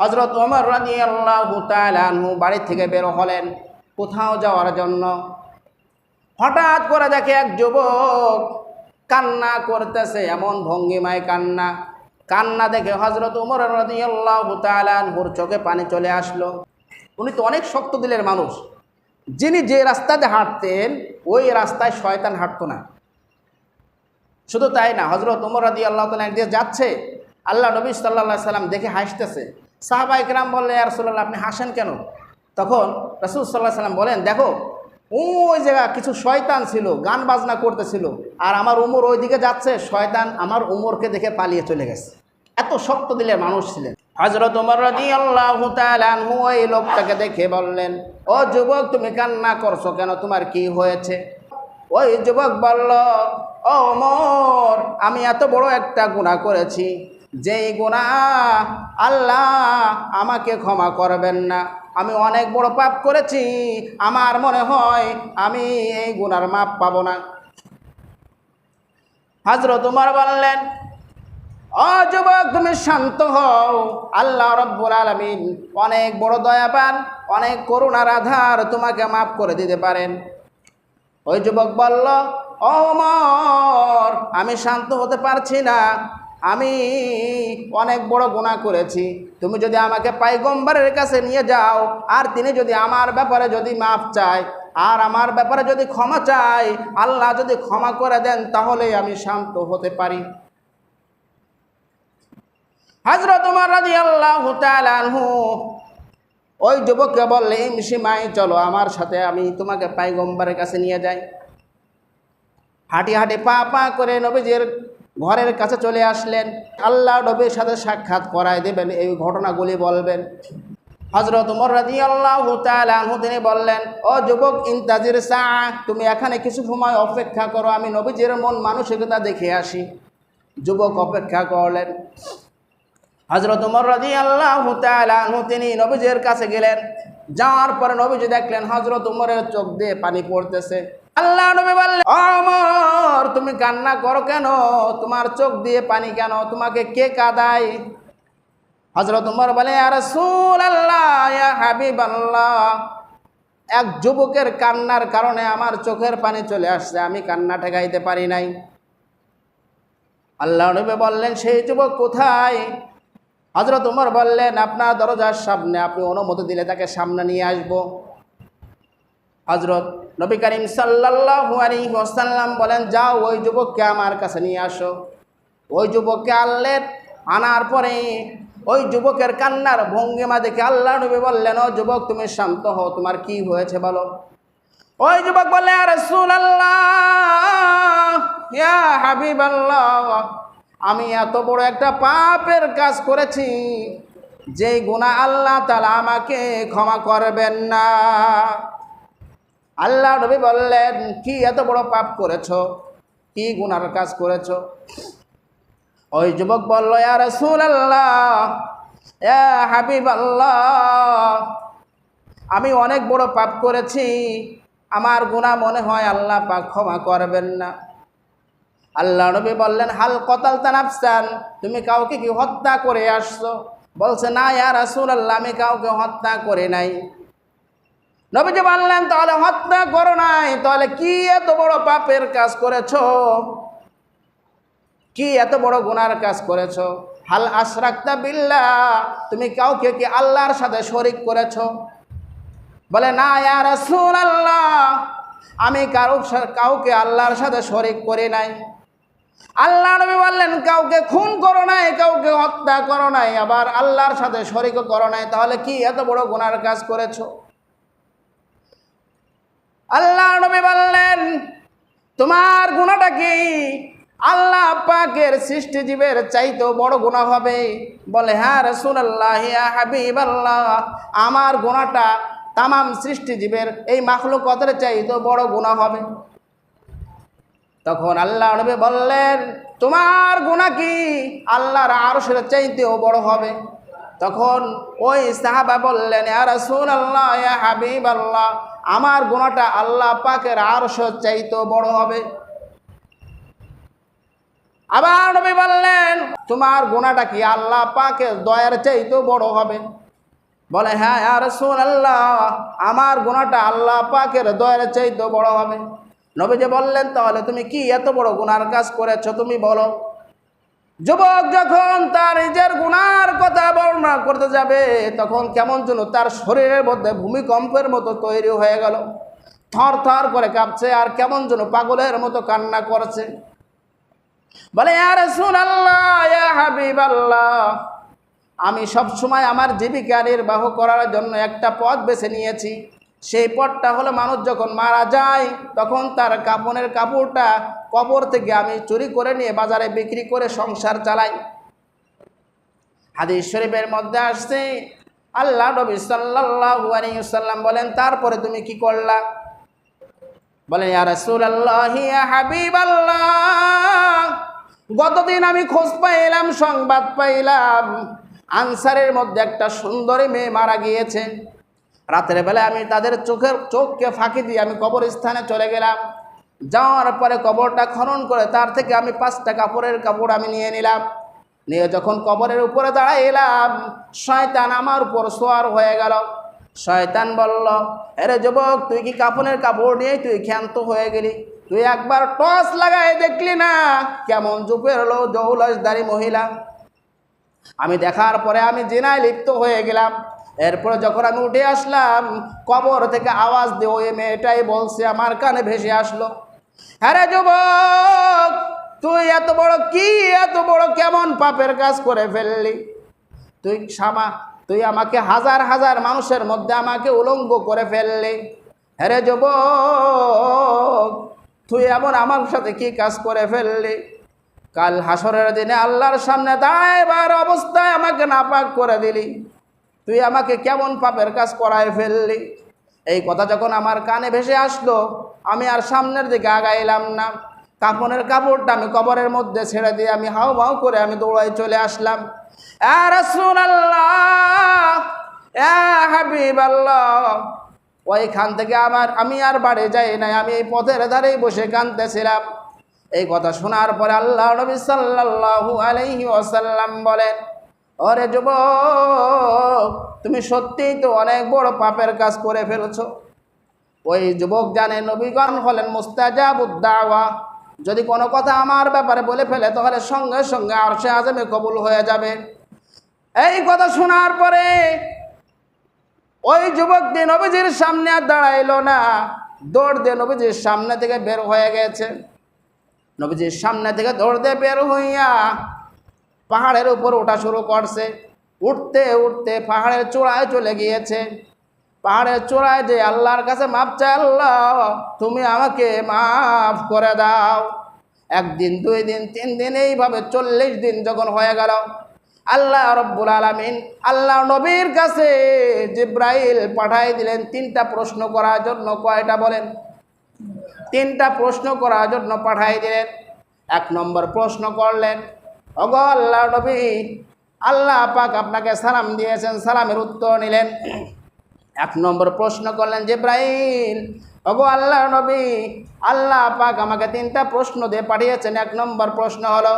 হযরত ওমর রাদিয়াল্লাহু তাআলা আনহু বাড়ি থেকে বের হলেন কোথাও যাওয়ার জন্য। হঠাৎ করে দেখে এক যুবক কান্না করতেছে, এমন ভঙ্গিমায় কান্না। কান্না দেখে হযরত ওমর রাদিয়াল্লাহু তাআলা আনহুর চোখে পানি চলে আসলো। উনি তো অনেক শক্ত দিলের মানুষ, যিনি যে রাস্তাতে হাঁটতেন ওই রাস্তায় শয়তান হাঁটতো না। শুধু তাই না, হযরত ওমর রাদিয়াল্লাহু তাআলা একদিকে যাচ্ছে, আল্লাহ নবী সাল্লাল্লাহু আলাইহি সাল্লাম দেখে হাসতেছে। সাহাবায়ে কেরাম বললেন, ইয়া রাসূলুল্লাহ আপনি হাসেন কেন? তখন রাসূল সাল্লাল্লাহু আলাইহি সাল্লাম বলেন, দেখো ওই জায়গা কিছু শয়তান ছিল, গান বাজনা করতেছিল, আর আমার ওমর ওই দিকে যাচ্ছে, শয়তান আমার ওমরকে দেখে পালিয়ে চলে গেছে। এত শক্ত দিলের মানুষ ছিলেন হযরত ওমর রাদিয়াল্লাহু তাআলা আনহু। ওই লোকটাকে দেখে বললেন, ও যুবক তুমি কান্না করছো কেন, তোমার কি হয়েছে? ওই যুবক বলল, ও ওমর আমি এত বড় একটা গুনাহ করেছি, যেই গুনাহ আল্লাহ আমাকে ক্ষমা করবেন না। আমি অনেক বড় পাপ করেছি, আমার মনে হয় আমি এই গুনার মাপ পাবো না। হযরত ওমর বললেন, ও যুবক তুমি শান্ত হও, আল্লাহ রাব্বুল আলামিন অনেক বড় দয়াবান, অনেক করুণার আধার, তোমাকে মাফ করে দিতে পারেন। ওই যুবক বলল, ও ওমর আমি শান্ত হতে পারছি না, আমি অনেক বড় গুনাহ করেছি। তুমি যদি আমাকে পয়গম্বরের কাছে নিয়ে যাও, আর তিনি যদি আমার ব্যাপারে যদি মাফ চায়, আর আমার ব্যাপারে যদি ক্ষমা চায়, আল্লাহ যদি ক্ষমা করে দেন, তাহলে আমি শান্ত হতে পারি। হযরত ওমর রাদিয়াল্লাহু তাআলা আনহু ওই যুবককে বললেন, ইমশি মাই চলো আমার সাথে, আমি তোমাকে পয়গম্বরের কাছে নিয়ে যাই। হাঁটি হাঁটি পা পা করে নবীজির ঘরের কাছে চলে আসলেন। আল্লাহ নবীর সাথে সাক্ষাৎ করায় দেবেন, এই ঘটনাগুলি বলবেন। হযরত ওমর রাদিয়াল্লাহু তাআলা আনহু তিনি বললেন, ও যুবক ইনতাজির সাআ, তুমি এখানে কিছু সময় অপেক্ষা করো, আমি নবীজির মন মানসিকতা দেখে আসি। যুবক অপেক্ষা করলেন। হযরত ওমর রাদিয়াল্লাহু তাআলা আনহু তিনি নবীজির কাছে গেলেন। যাওয়ার পরে নবীজি দেখলেন হযরত ওমরের চোখ দিয়ে পানি পড়তেছে। আল্লাহ নবী বললেন, ও ওমর তুমি কান্না করো কেন, তোমার চোখ দিয়ে পানি কেন, তোমাকে কে কাঁদায়? হযরত ওমর বলে, ইয়া রাসূলুল্লাহ ইয়া হাবিবাল্লাহ, এক যুবকের কান্নার কারণে আমার চোখের পানি চলে আসছে, আমি কান্না ঠেকাইতে পারি নাই। আল্লাহ নবী বললেন, সেই যুবক কোথায়? হযরত ওমর বললেন, আপনার দরজার সামনে, আপনি অনুমতি দিলে তাকে সামনে নিয়ে আসব। হযরত নবী করিম সাল্লাল্লাহু আলাইহি ওয়াসাল্লাম বলেন, যাও ওই যুবককে আমার কাছে নিয়ে আসো। ওই যুবককে আনলেন। আনার পরে ওই যুবকের কান্নার ভঙ্গিমা দেখে আল্লাহ নবী বললেন, ও যুবক তুমি শান্ত হও, তোমার কি হয়েছে বলো। ওই যুবক বললে, ইয়া রাসূলুল্লাহ ইয়া হাবিবাল্লাহ, আমি এত বড় একটা পাপের কাজ করেছি, যেই গুনাহ আল্লাহ তাআলা আমাকে ক্ষমা করবেন না। আল্লাহ নবী বললেন, কি এত বড় পাপ করেছো, কি গুনার কাজ করেছো? ওই যুবক বলল, ইয়া রাসূলুল্লাহ ইয়া হাবিবাল্লাহ, আমি অনেক বড় পাপ করেছি, আমার গুনাহ মনে হয় আল্লাহ পাক ক্ষমা করবেন না। আল্লাহ নবী বললেন, হাল কতালতা নাফসান, তুমি কাউকে কি হত্যা করে আসছো? বলছে, না ইয়া রাসূলুল্লাহ আমি কাউকে হত্যা করে নাই। নবীজি বললেন, তাহলে হত্যা করো নাই, তাহলে কি এত বড় পাপের কাজ করেছো, কি এত বড় গুনার কাজ করেছো? হাল আশরাকতা বিল্লাহ, তুমি কাউকে কি আল্লাহর সাথে শরীক করেছো? বলে, না ইয়া রাসূলুল্লাহ আমি কাউকে আল্লাহর সাথে শরীক করি নাই। আল্লাহ নবী বললেন, কাউকে খুন করো নাই, কাউকে হত্যা করো নাই, আবার আল্লাহর সাথে শরীক করো নাই, তাহলে কি এত বড় গুনার কাজ করেছো? আল্লাহ নবী বললেন, তোমার গুনাহটা কি আল্লাহ পাকের সৃষ্টিজীবের চাইতেও বড় গুনাহ হবে? বলে, হ্যাঁ রাসূলুল্লাহ ইয়া হাবিবাল্লাহ, আমার গুনাহটা তামাম সৃষ্টিজীবের এই মাখলুকাতের চাইতেও বড় গুনাহ হবে। তখন আল্লাহ নবী বললেন, তোমার গুনাহ কি আল্লাহর আরশের চাইতেও বড় হবে? তখন ওই সাহাবা বললেন, ইয়া রাসূলুল্লাহ ইয়া হাবিবাল্লাহ, আমার গুনাহটা আল্লাহ পাকের আরশের চাইতেও বড় হবে। আবার নবী বললেন, তোমার গুনাহটা কি আল্লাহ পাকের দয়ার চাইতেও বড় হবে? বলে, হ্যাঁ ইয়া রাসূলুল্লাহ, আমার গুনাহটা আল্লাহ পাকের দয়ার চাইতেও বড় হবে। নবীজি বললেন, তাহলে তুমি কি এত বড় গুনার কাজ করেছো, তুমি বলো। যুবক যখন তার নিজের গুনার কথা বর্ণনা করতে যাবে, তখন কেমন যেন তার শরীরের মধ্যে ভূমিকম্পের মতো তৈরি হয়ে গেল, থর থর করে কাঁপছে আর কেমন যেন পাগলের মতো কান্না করছে। বলে, ইয়া রাসূলুল্লাহ, ইয়া হাবিবাল্লাহ, আমি সবসময় আমার জীবিকা নির্বাহ করার জন্য একটা পথ বেছে নিয়েছি। সেই পথটা হলো, মানুষ যখন মারা যায় তখন তার কাফনের কাপড়টা কবর থেকে আমি চুরি করে নিয়ে বাজারে বিক্রি করে সংসার চালাই। হাদিস শরীফের মধ্যে আসছে, আল্লাহ নবী সাল্লাল্লাহু আলাইহি ওয়াসাল্লাম বলেন, তারপরে তুমি কি করলা? বলেন, ইয়া রাসূলুল্লাহ, ইয়া হাবিবাল্লাহ, গতদিন আমি খোঁজ পাইলাম, সংবাদ পাইলাম আনসারের মধ্যে একটা সুন্দরী মেয়ে মারা গিয়েছে। রাতের বেলায় আমি তাদের চোখকে ফাঁকি দিয়ে আমি কবরস্থানে চলে গেলাম। যাওয়ার পরে কবরটা খনন করে তার থেকে আমি 5টা কাপড়ের কাপড় আমি নিয়ে নিলাম। নিয়ে যখন কবরের উপরে দাঁড়াইলাম, শয়তান আমার উপর সোয়ার হয়ে গেল। শয়তান বলল, আরে যুবক, তুই কি কাফনের কাপড় নিয়ে তুই ক্ষান্ত হয়ে গেলি? তুই একবার টর্চ লাগাই দেখলি না কেমন জুপের লো জৌলসদারি মহিলা? আমি দেখার পরে আমি জিনায় লিপ্ত হয়ে গেলাম। এরপরে যখন আমি উঠে আসলাম, কবর থেকে আওয়াজ দিয়ে ওই মেয়েটাই বলছে, আমার কানে ভেসে আসলো, আরে যুবক, তুই এত বড় কেমন পাপের কাজ করে ফেললি? তুই আমাকে হাজার হাজার মানুষের মধ্যে আমাকে উলঙ্গ করে ফেললি। আরে যুবক, তুই এমন আমার সাথে কি কাজ করে ফেললি? কাল হাসরের দিনে আল্লাহর সামনে দাঁড়াইবার অবস্থায় আমাকে নাপাক করে দিলি। তুই আমাকে কেমন পাপের কাজ করায় ফেললি? এই কথা যখন আমার কানে ভেসে আসলো, আমি আর সামনের দিকে আগাইলাম না। কাফনের কাপড়টা আমি কবরের মধ্যে ছেড়ে দিয়ে আমি হাউ মাউ করে আমি দৌড়াই চলে আসলাম। ইয়া রাসূলুল্লাহ, ইয়া হাবিবাল্লাহ, ওইখান থেকে আমি আর বাড়ি যাই নাই, আমি এই পথের ধারেই বসে কাঁদতেছিলাম। এই কথা শোনার পরে আল্লাহ নবী সাল্লাল্লাহু আলাইহি ওয়াসাল্লাম বলেন, ওরে যুবক, তুমি সত্যিই তো অনেক বড় পাপের কাজ করে ফেলেছো। ওই যুবক জানে নবীগণ হলেন মুস্তাজাবুদ দাওয়া, যদি কোনো কথা আমার ব্যাপারে বলে ফেলে তাহলে সঙ্গে সঙ্গে আরশে আযমে কবুল হয়ে যাবে। এই কথা শোনার পরে ওই যুবকটি নবীজির সামনে আর দাঁড়াইলো না, দৌড় দিয়ে নবীজির সামনে থেকে বের হয়ে গেছে। নবীজির সামনে থেকে দৌড় দিয়ে বের হইয়া পাহাড়ের উপর ওঠা শুরু করছে। উঠতে উঠতে পাহাড়ের চূড়ায় চলে গিয়েছে। পাহাড়ের চূড়ায় যে আল্লাহর কাছে মাপ চায়, আল্লাহ তুমি আমাকে মাফ করে দাও। 1 দিন 2 দিন 3 দিন এইভাবে 40 দিন যখন হয়ে গেল, আল্লাহ রব্বুল আলামিন আল্লাহ নবীর কাছে জিব্রাইল পাঠাই দিলেন 3টা প্রশ্ন করার জন্য। কয়টা বলেন? 3টা প্রশ্ন করার জন্য পাঠাই দিলেন। 1 নম্বর প্রশ্ন করলেন, ওগো আল্লাহ নবী, আল্লাহ পাক আপনাকে সালাম দিয়েছেন, সালামের উত্তর নিলেন। 1 নম্বর প্রশ্ন করলেন, জিব্রাইল, ওগো আল্লাহ নবী, আল্লাহ পাক আমাকে 3টা প্রশ্ন দিয়ে পাঠিয়েছেন। 1 নম্বর প্রশ্ন হলো,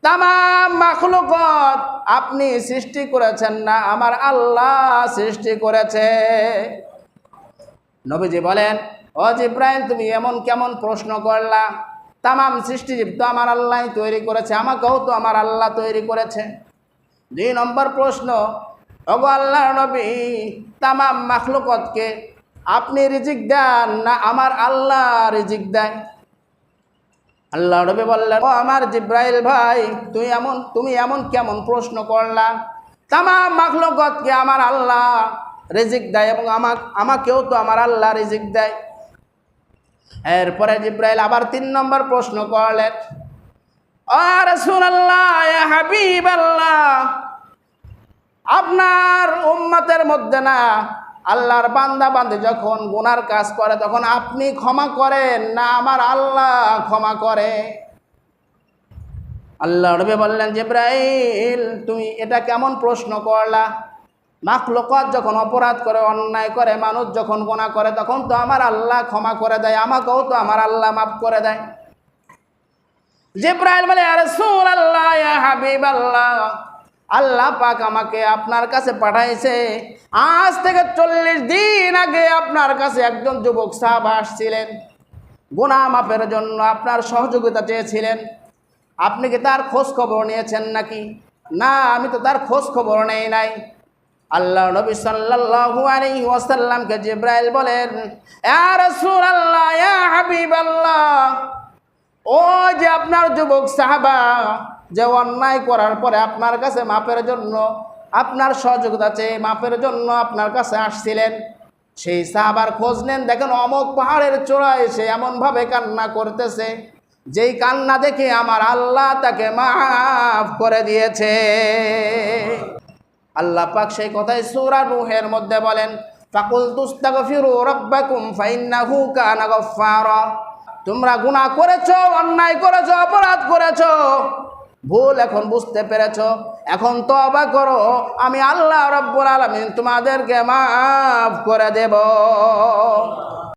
তামাম মাখলুকাত আপনি সৃষ্টি করেছেন না আমার আল্লাহ সৃষ্টি করেছে? নবীজি বলেন, ও জিব্রাইল, তুমি এমন কেমন প্রশ্ন করলা? তামাম সৃষ্টিজীব তো আমার আল্লাহ তৈরি করেছে, আমাকেও তো আমার আল্লাহ তৈরি করেছে। 2 নম্বর প্রশ্ন, ওগো আল্লাহর নবী, তামাম মাখলুকাতকে আপনি রিজিক দেন না আমার আল্লাহ রিজিক দেয়? আল্লাহ নবী বললেন, ও আমার জিব্রাইল ভাই, তুমি এমন কেমন প্রশ্ন করলা? তামাম মাখলুকাতকে আমার আল্লাহ রিজিক দেয় এবং আমাকেও তো আমার আল্লাহ রিজিক দেয়। এরপরে জিব্রাইল আবার 3 নম্বর প্রশ্ন করলেন, ও রাসূলুল্লাহ, ইয়া হাবিবাল্লাহ, আপনার উম্মতের মধ্যে না আল্লাহর বান্দা বান্দী যখন গুনার কাজ করে তখন আপনি ক্ষমা করেন না আমার আল্লাহ ক্ষমা করে? আল্লাহ নবী বললেন, জিব্রাইল, তুমি এটা কেমন প্রশ্ন করলা? মাখলুকাত যখন অপরাধ করে, অন্যায় করে, মানুষ যখন গুনাহ করে তখন তো আমার আল্লাহ ক্ষমা করে দেয়, আমাকেও তো আমার আল্লাহ মাফ করে দেয়। জিবরাইল বলে, ইয়া রাসূলুল্লাহ, ইয়া হাবিবাল্লাহ, আল্লাহ পাক আমাকে আপনার কাছে পাঠাইছে। আজ থেকে 40 দিন আগে আপনার কাছে একজন যুবক সাহাবা আসছিলেন, গুনাহ মাফের জন্য আপনার সহযোগিতা চেয়েছিলেন। আপনি কি তার খোঁজ খবর নিয়েছেন নাকি? না, আমি তো তার খোঁজ খবর নেই নাই। আল্লাহ নবী সাল্লাল্লাহু আলাইহি ওয়াসাল্লামকে জিবরাইল বলেন, ইয়া রাসূলুল্লাহ, ইয়া হাবিবাল্লাহ, ও যে আপনার যুবক সাহাবা যে অন্যায় করার পরে আপনার কাছে মাপের জন্য, আপনার সহযোগিতা চেয়ে মাপের জন্য আপনার কাছে আসছিলেন, সেই সাহাবার খোঁজ নেন। দেখেন অমুক পাহাড়ের চূড়ায় সে এমনভাবে কান্না করতেছে, যেই কান্না দেখে আমার আল্লাহ তাকে মাফ করে দিয়েছে। আল্লাহ পাক সেই কথাই সূরা নূহের মধ্যে বলেন, ফাকুলতু আস্তাগফিরু রাব্বাকুম ফাইন্নাহু কানা গাফফারা। তোমরা গুনাহ করেছো, অন্যায় করেছো, অপরাধ করেছো, ভুল এখন বুঝতে পেরেছো, এখন তওবা করো, আমি আল্লাহ রাব্বুল আলামিন তোমাদেরকে মাফ করে দেব।